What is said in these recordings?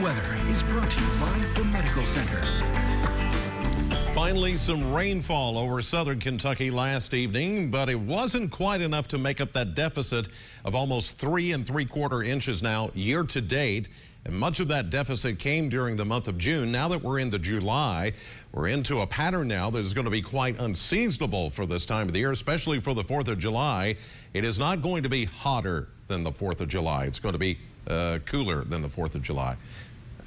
weather is brought to you by the Medical Center. Finally, some rainfall over southern Kentucky last evening, but it wasn't quite enough to make up that deficit of almost 3 3/4 inches now year to date. And much of that deficit came during the month of June. Now that we're into July, we're into a pattern now that is going to be quite unseasonable for this time of the year, especially for the 4th of July. It is not going to be hotter than the 4th of July. It's going to be cooler than the 4th of July.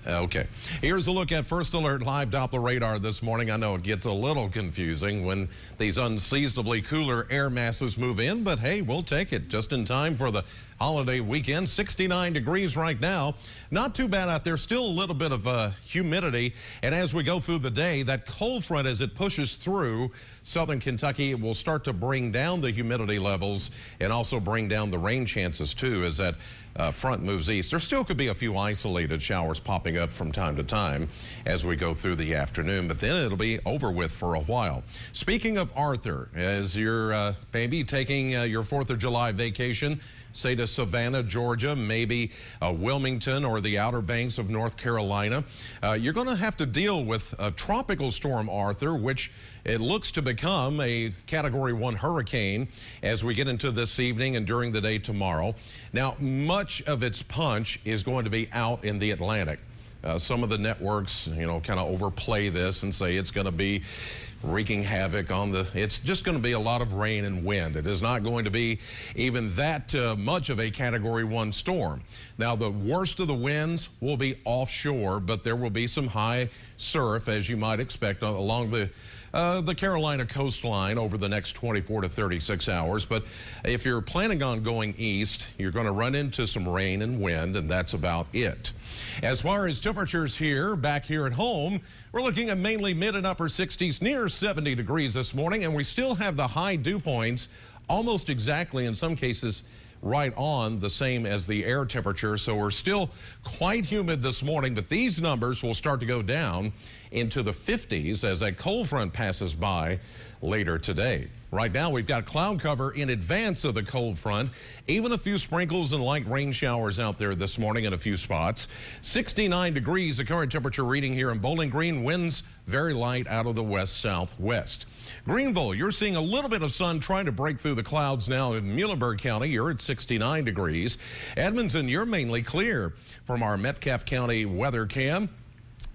Okay, here's a look at First Alert Live Doppler radar this morning. I know it gets a little confusing when these unseasonably cooler air masses move in, but hey, we'll take it just in time for the holiday weekend. 69 degrees right now. Not too bad out there. Still a little bit of humidity. And as we go through the day, that cold front, as it pushes through southern Kentucky, it will start to bring down the humidity levels and also bring down the rain chances too as that front moves east. There still could be a few isolated showers popping up from time to time as we go through the afternoon, but then it'll be over with for a while. Speaking of Arthur, as you're maybe taking your 4th of July vacation, say to Savannah, Georgia, maybe Wilmington or the Outer Banks of North Carolina, you're going to have to deal with Tropical Storm Arthur, which it looks to become a Category 1 hurricane as we get into this evening and during the day tomorrow. Now, much of its punch is going to be out in the Atlantic. Some of the networks, kind of overplay this and say it's going to be wreaking havoc on it's just going to be a lot of rain and wind. It is not going to be even that much of a Category 1 storm. Now, the worst of the winds will be offshore, but there will be some high surf, as you might expect, along the Carolina coastline over the next 24 to 36 hours. But if you're planning on going east, you're going to run into some rain and wind, and that's about it. As far as temperatures back here at home, we're looking at mainly mid and upper 60s, near 70 degrees this morning, and we still have the high dew points almost exactly, in some cases, right on the same as the air temperature. So we're still quite humid this morning, but these numbers will start to go down into the 50s as a cold front passes by later today. Right now, we've got cloud cover in advance of the cold front. Even a few sprinkles and light rain showers out there this morning in a few spots. 69 degrees, the current temperature reading here in Bowling Green. Winds very light out of the west-southwest. Greenville, you're seeing a little bit of sun trying to break through the clouds now in Muhlenberg County. You're at 69 degrees. Edmonton, you're mainly clear from our Metcalfe County weather cam.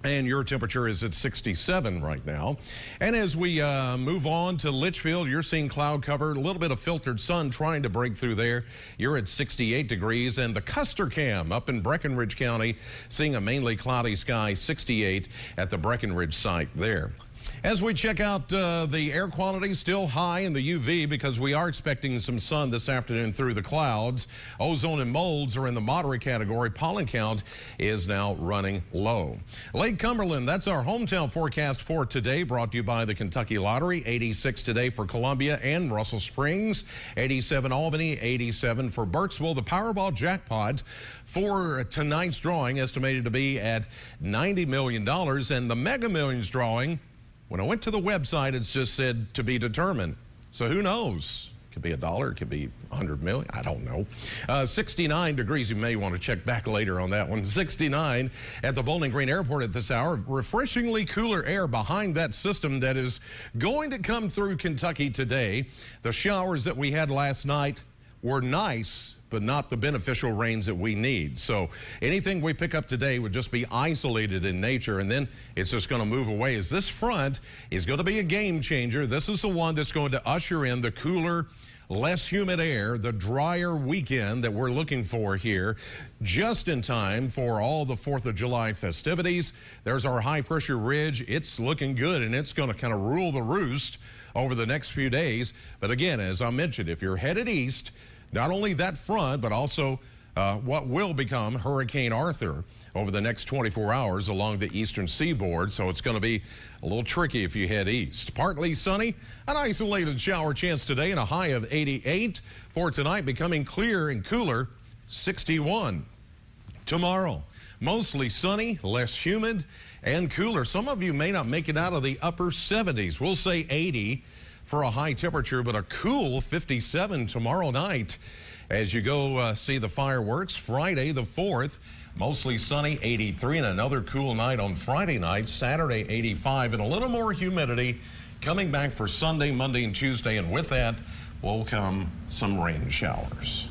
And your temperature is at 67 right now. And as we move on to Litchfield, you're seeing cloud cover, a little bit of filtered sun trying to break through there. You're at 68 degrees. And the Custer Cam up in Breckenridge County, seeing a mainly cloudy sky, 68 at the Breckenridge site there. As we check out the air quality, still high in the UV because we are expecting some sun this afternoon through the clouds. Ozone and molds are in the moderate category. Pollen count is now running low. Lake Cumberland, that's our hometown forecast for today, brought to you by the Kentucky Lottery. 86 today for Columbia and Russell Springs. 87 Albany, 87 for Burkesville. The Powerball jackpot for tonight's drawing estimated to be at $90 million. And the Mega Millions drawing, when I went to the website, it's just said to be determined. So who knows? It could be $1, it could be 100 million, I don't know. 69 degrees, you may want to check back later on that one. 69 at the Bowling Green Airport at this hour. Refreshingly cooler air behind that system that is going to come through Kentucky today. The showers that we had last night were nice, but not the beneficial rains that we need. So anything we pick up today would just be isolated in nature, and then it's just going to move away. As this front is going to be a game changer. This is the one that's going to usher in the cooler, less humid air, the drier weekend that we're looking for here, just in time for all the 4th of July festivities. There's our high pressure ridge. It's looking good, and it's going to kind of rule the roost over the next few days. But again, as I mentioned, if you're headed east, not only that front, but also what will become Hurricane Arthur over the next 24 hours along the eastern seaboard. So it's going to be a little tricky if you head east. Partly sunny, an isolated shower chance today, and a high of 88. For tonight, becoming clear and cooler, 61. Tomorrow, mostly sunny, less humid, and cooler. Some of you may not make it out of the upper 70s. We'll say 80 for a high temperature, but a cool 57 tomorrow night as you go see the fireworks. Friday the 4th, Mostly sunny, 83, and another cool night on Friday night. Saturday, 85, and a little more humidity coming back for Sunday, Monday, and Tuesday. And with that will come some rain showers.